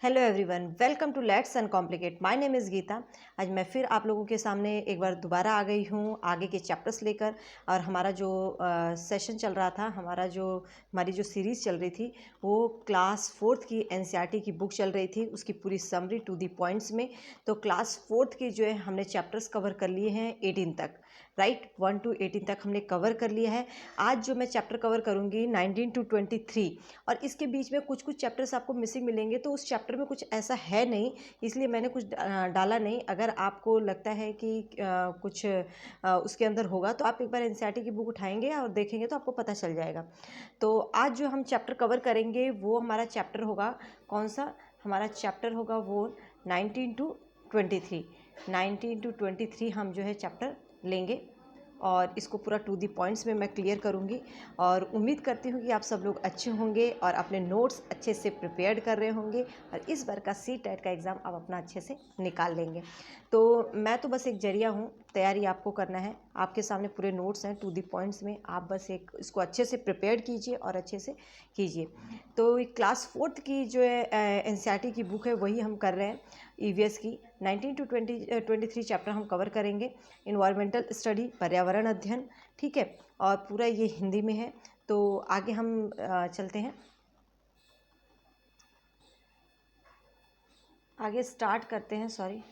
Hello everyone, welcome to let's uncomplicate. My name is Geeta. आज मैं फिर आप लोगों के सामने एक बार दोबारा आ गई हूँ आगे के चैप्टर्स लेकर। और हमारा जो सेशन चल रहा था, हमारी जो सीरीज़ चल रही थी, वो क्लास फोर्थ की एनसीईआरटी की बुक चल रही थी, उसकी पूरी समरी टू दी पॉइंट्स में। तो क्लास फोर्थ की जो है हमने चैप्टर्स कवर कर लिए हैं 18 तक, राइट। 1 to 18 तक हमने कवर कर लिया है। आज जो मैं चैप्टर कवर करूँगी 19 to 23, और इसके बीच में कुछ कुछ चैप्टर्स आपको मिसिंग मिलेंगे। तो उस चैप्टर में कुछ ऐसा है नहीं, इसलिए मैंने कुछ डाला नहीं। अगर आपको लगता है कि कुछ उसके अंदर होगा तो आप एक बार एनसीईआरटी की बुक उठाएंगे और देखेंगे तो आपको पता चल जाएगा। तो आज जो हम चैप्टर कवर करेंगे वो हमारा चैप्टर होगा, कौन सा हमारा चैप्टर होगा, वो 19 to 23। 19 to 23 हम जो है चैप्टर लेंगे और इसको पूरा टू दी पॉइंट्स में मैं क्लियर करूँगी। और उम्मीद करती हूँ कि आप सब लोग अच्छे होंगे और अपने नोट्स अच्छे से प्रिपेयर्ड कर रहे होंगे और इस बार का CTET का एग्ज़ाम आप अपना अच्छे से निकाल लेंगे। तो मैं तो बस एक जरिया हूँ, तैयारी आपको करना है। आपके सामने पूरे नोट्स हैं टू दी पॉइंट्स में, आप बस एक इसको अच्छे से प्रिपेयर्ड कीजिए और अच्छे से कीजिए। तो क्लास फोर्थ की जो है एनसीईआरटी की बुक है वही हम कर रहे हैं, EVS की 19 to 23 चैप्टर हम कवर करेंगे। इन्वायरमेंटल स्टडी, पर्यावरण अध्ययन, ठीक है, और पूरा ये हिंदी में है। तो आगे हम चलते हैं, आगे स्टार्ट करते हैं। सॉरी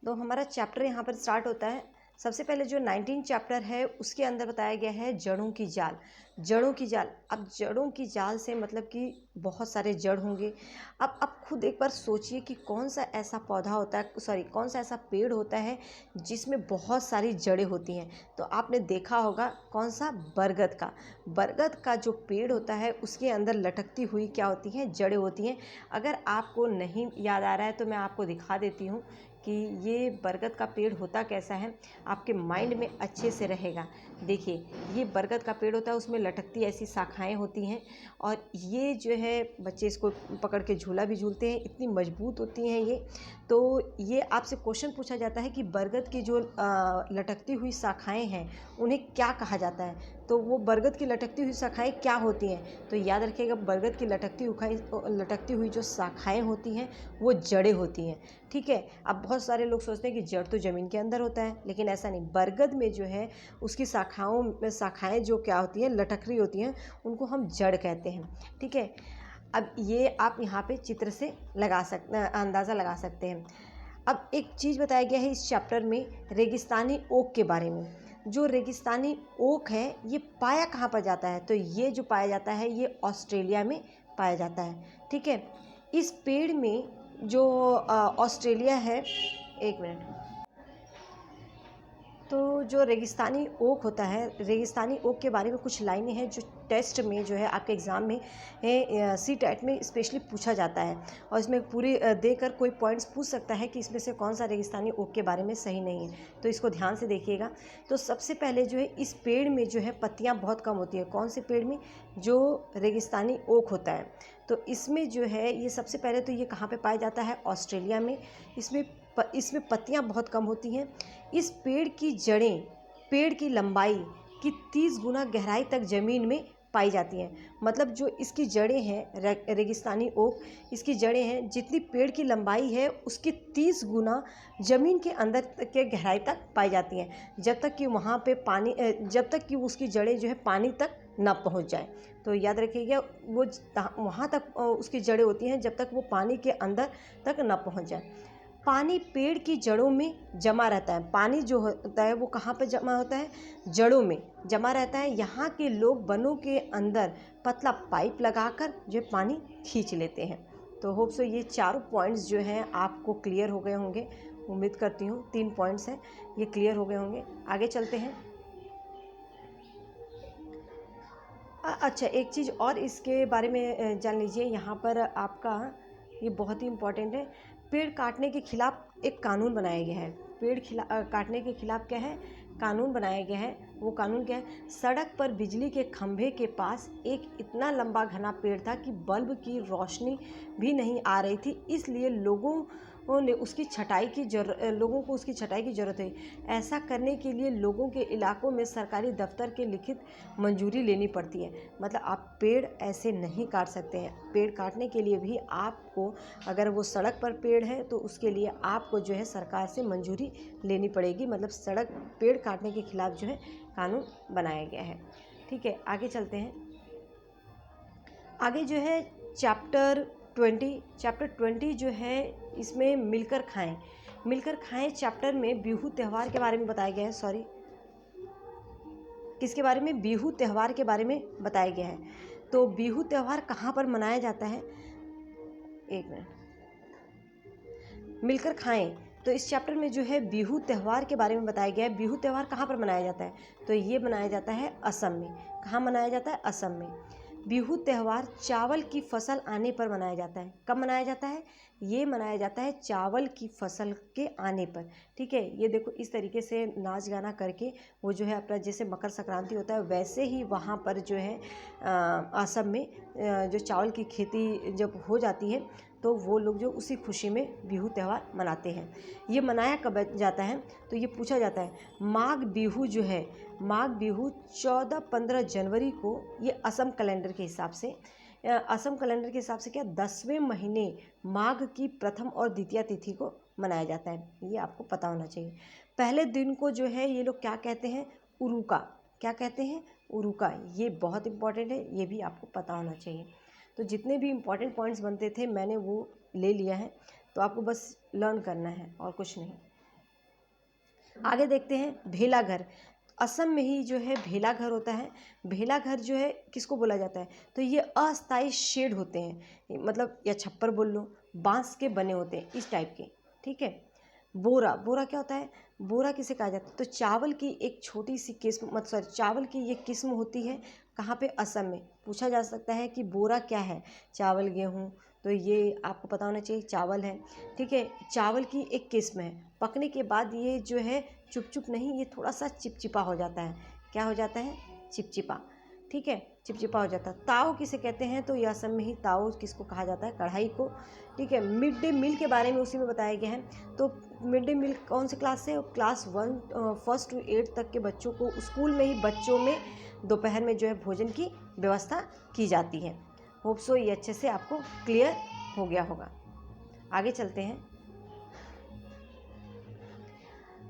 तो हमारा चैप्टर यहाँ पर स्टार्ट होता है। सबसे पहले जो 19 चैप्टर है उसके अंदर बताया गया है जड़ों की जाल। जड़ों की जाल, अब जड़ों की जाल से मतलब कि बहुत सारे जड़ होंगे। अब आप खुद एक बार सोचिए कि कौन सा ऐसा पौधा होता है, सॉरी कौन सा ऐसा पेड़ होता है जिसमें बहुत सारी जड़ें होती हैं। तो आपने देखा होगा कौन सा, बरगद का जो पेड़ होता है उसके अंदर लटकती हुई क्या होती हैं, जड़ें होती हैं। अगर आपको नहीं याद आ रहा है तो मैं आपको दिखा देती हूँ कि ये बरगद का पेड़ होता कैसा है, आपके माइंड में अच्छे से रहेगा। देखिए, ये बरगद का पेड़ होता है, उसमें लटकती ऐसी शाखाएं होती हैं और ये जो है बच्चे इसको पकड़ के झूला भी झूलते हैं, इतनी मजबूत होती हैं ये। तो ये आपसे क्वेश्चन पूछा जाता है कि बरगद की जो लटकती हुई शाखाएं हैं उन्हें क्या कहा जाता है। तो वो बरगद की लटकती हुई शाखाएं क्या होती हैं, तो याद रखिएगा बरगद की लटकती हुई जो शाखाएं होती हैं वो जड़ें होती हैं, ठीक है। अब बहुत सारे लोग सोचते हैं कि जड़ तो ज़मीन के अंदर होता है, लेकिन ऐसा नहीं। बरगद में जो है उसकी शाखाएं जो क्या होती हैं, लटक रही होती हैं, उनको हम जड़ कहते हैं, ठीक है। अब ये आप यहाँ पे चित्र से अंदाज़ा लगा सकते हैं। अब एक चीज़ बताया गया है इस चैप्टर में रेगिस्तानी ओक के बारे में। जो रेगिस्तानी ओक है ये पाया कहाँ पर जाता है, तो ये जो पाया जाता है ये ऑस्ट्रेलिया में पाया जाता है, ठीक है। इस पेड़ में जो ऑस्ट्रेलिया है, एक मिनट। तो जो रेगिस्तानी ओक होता है, रेगिस्तानी ओक के बारे में कुछ लाइनें हैं जो टेस्ट में जो है आपके एग्ज़ाम में CTET में स्पेशली पूछा जाता है। और इसमें पूरी देकर कोई पॉइंट्स पूछ सकता है कि इसमें से कौन सा रेगिस्तानी ओक के बारे में सही नहीं है, तो इसको ध्यान से देखिएगा। तो सबसे पहले जो है इस पेड़ में जो है पत्तियाँ बहुत कम होती है। कौन से पेड़ में, जो रेगिस्तानी ओक होता है। तो इसमें जो है ये सबसे पहले तो ये कहाँ पे पाया जाता है, ऑस्ट्रेलिया में। इसमें पत्तियाँ बहुत कम होती हैं। इस पेड़ की जड़ें पेड़ की लंबाई की 30 गुना गहराई तक ज़मीन में पाई जाती हैं। मतलब जो इसकी जड़ें हैं, रेगिस्तानी ओक, इसकी जड़ें हैं जितनी पेड़ की लंबाई है उसकी 30 गुना ज़मीन के अंदर के गहराई तक पाई जाती हैं, जब तक कि वहाँ पे पानी जब तक कि उसकी जड़ें जो है पानी तक ना पहुँच जाए। तो याद रखिएगा वो वहाँ तक उसकी जड़ें होती हैं जब तक वो पानी के अंदर तक ना पहुँच जाए। पानी पेड़ की जड़ों में जमा रहता है। पानी जो होता है वो कहाँ पर जमा होता है, जड़ों में जमा रहता है। यहाँ के लोग वनों के अंदर पतला पाइप लगाकर जो पानी खींच लेते हैं। तो होप सो ये चारों पॉइंट्स जो हैं आपको क्लियर हो गए होंगे। उम्मीद करती हूँ 3 पॉइंट्स हैं ये क्लियर हो गए होंगे। आगे चलते हैं। अच्छा, एक चीज़ और इसके बारे में जान लीजिए। यहाँ पर आपका ये बहुत ही इम्पोर्टेंट है। पेड़ काटने के खिलाफ एक कानून बनाया गया है। काटने के खिलाफ क्या है, कानून बनाया गया है। वो कानून क्या है, सड़क पर बिजली के खंभे के पास एक इतना लंबा घना पेड़ था कि बल्ब की रोशनी भी नहीं आ रही थी, इसलिए लोगों उसकी छटाई की लोगों को उसकी छटाई की ज़रूरत है। ऐसा करने के लिए लोगों के इलाकों में सरकारी दफ्तर के लिखित मंजूरी लेनी पड़ती है। मतलब आप पेड़ ऐसे नहीं काट सकते हैं। पेड़ काटने के लिए भी आपको, अगर वो सड़क पर पेड़ है तो उसके लिए आपको जो है सरकार से मंजूरी लेनी पड़ेगी। मतलब पेड़ काटने के खिलाफ जो है कानून बनाया गया है। ठीक है, आगे चलते हैं। आगे जो है चैप्टर 20 जो है, इसमें मिलकर खाएं चैप्टर में बिहू त्यौहार के बारे में बताया गया है। किसके बारे में? बिहू त्यौहार के बारे में बताया गया है। तो बिहू त्यौहार कहाँ पर मनाया जाता है? एक मिनट, मिलकर खाएं। तो इस चैप्टर में जो है बिहू त्यौहार के बारे में बताया गया है। बिहू त्यौहार कहाँ पर मनाया जाता है? तो ये मनाया जाता है असम में। कहाँ मनाया जाता है? असम में। बिहू त्यौहार चावल की फसल आने पर मनाया जाता है। कब मनाया जाता है? ये मनाया जाता है चावल की फसल के आने पर। ठीक है, ये देखो इस तरीके से नाच गाना करके वो जो है अपना, जैसे मकर संक्रांति होता है वैसे ही वहाँ पर जो है असम में जो चावल की खेती जब हो जाती है तो वो लोग जो उसी खुशी में बिहू त्यौहार मनाते हैं। ये मनाया कब जाता है? तो ये पूछा जाता है। माघ बिहू जो है, माघ बिहू 14-15 जनवरी को, ये असम कैलेंडर के हिसाब से, क्या 10वें महीने माघ की प्रथम और द्वितीय तिथि को मनाया जाता है। ये आपको पता होना चाहिए। पहले दिन को जो है ये लोग क्या कहते हैं? उरुका। क्या कहते हैं? उरुका। ये बहुत इंपॉर्टेंट है, ये भी आपको पता होना चाहिए। तो जितने भी इम्पॉर्टेंट पॉइंट्स बनते थे मैंने वो ले लिया है, तो आपको बस लर्न करना है और कुछ नहीं। आगे देखते हैं भेला घर। असम में ही जो है भेला घर होता है। भेला घर जो है किसको बोला जाता है? तो ये अस्थायी शेड होते हैं, मतलब या छप्पर बोल लो, बांस के बने होते हैं इस टाइप के। ठीक है। बोरा क्या होता है? बोरा किसे कहा जाता है? तो चावल की एक छोटी सी किस्म, मतलब चावल की ये किस्म होती है। कहाँ पे? असम में। पूछा जा सकता है कि बोरा क्या है? चावल, गेहूँ, तो ये आपको पता होना चाहिए चावल है। ठीक है, चावल की एक किस्म है। पकने के बाद ये जो है चुप नहीं, ये थोड़ा सा चिपचिपा हो जाता है। क्या हो जाता है? चिपचिपा। ठीक है, चिपचिपा हो जाता है। ताव किसे कहते हैं? तो ये असम में ही ताव किसको कहा जाता है? कढ़ाई को। ठीक है, मिड डे मील के बारे में उसी में बताया गया है। तो मिड डे मील कौन से क्लास से? क्लास 1 to 8 तक के बच्चों को स्कूल में ही बच्चों में दोपहर में जो है भोजन की व्यवस्था की जाती है। होप सो ये अच्छे से आपको क्लियर हो गया होगा। आगे चलते हैं।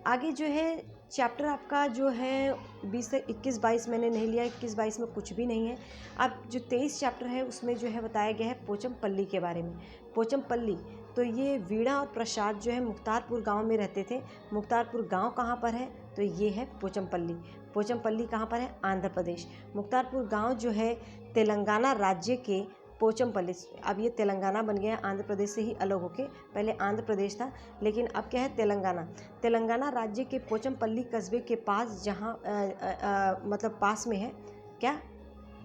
आगे जो है चैप्टर आपका जो है 20 से 21-22 मैंने नहीं लिया। 21-22 में कुछ भी नहीं है। अब जो 23 चैप्टर है उसमें जो है बताया गया है पोचमपल्ली के बारे में। पोचमपल्ली, तो ये वीणा और प्रसाद जो है मुख्तारपुर गांव में रहते थे। मुख्तारपुर गांव कहाँ पर है? तो ये है पोचमपल्ली। पोचमपल्ली कहाँ पर है? आंध्र प्रदेश। मुख्तारपुर गांव जो है तेलंगाना राज्य के पोचमपल्ली, अब ये तेलंगाना बन गया है, आंध्र प्रदेश से ही अलग होके। पहले आंध्र प्रदेश था, लेकिन अब क्या है? तेलंगाना राज्य के पोचमपल्ली कस्बे के पास, जहाँ मतलब पास में है क्या?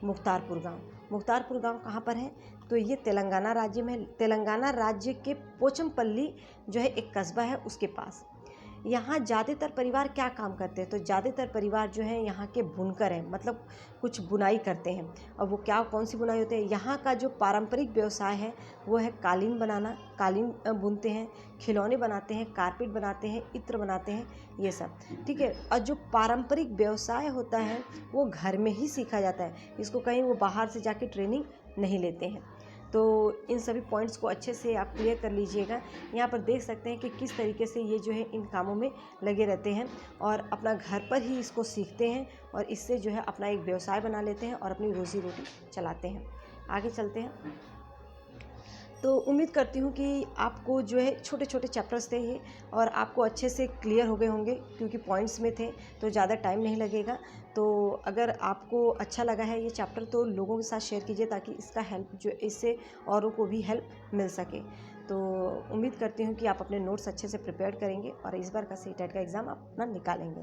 मुख्तारपुर गांव। मुख्तारपुर गांव कहाँ पर है? तो ये तेलंगाना राज्य में। तेलंगाना राज्य के पोचमपल्ली जो है एक कस्बा है, उसके पास। यहाँ ज़्यादातर परिवार क्या काम करते हैं? तो ज़्यादातर परिवार जो है यहाँ के बुनकर हैं, मतलब कुछ बुनाई करते हैं। और वो कौन सी बुनाई होती है? यहाँ का जो पारंपरिक व्यवसाय है वो है कालीन बनाना। कालीन बुनते हैं, खिलौने बनाते हैं, कारपेट बनाते हैं, इत्र बनाते हैं, ये सब। ठीक है। और जो पारंपरिक व्यवसाय होता है वो घर में ही सीखा जाता है, इसको कहीं वो बाहर से जाके ट्रेनिंग नहीं लेते हैं। तो इन सभी पॉइंट्स को अच्छे से आप क्लियर कर लीजिएगा। यहाँ पर देख सकते हैं कि किस तरीके से ये जो है इन कामों में लगे रहते हैं और अपना घर पर ही इसको सीखते हैं और इससे जो है अपना एक व्यवसाय बना लेते हैं और अपनी रोजी रोटी चलाते हैं। आगे चलते हैं। तो उम्मीद करती हूँ कि आपको जो है छोटे छोटे चैप्टर्स थे ये, और आपको अच्छे से क्लियर हो गए होंगे, क्योंकि पॉइंट्स में थे तो ज़्यादा टाइम नहीं लगेगा। तो अगर आपको अच्छा लगा है ये चैप्टर तो लोगों के साथ शेयर कीजिए, ताकि इसका हेल्प जो इससे औरों को भी हेल्प मिल सके। तो उम्मीद करती हूँ कि आप अपने नोट्स अच्छे से प्रिपेयर करेंगे और इस बार का CTET का एग्ज़ाम आप अपना निकालेंगे।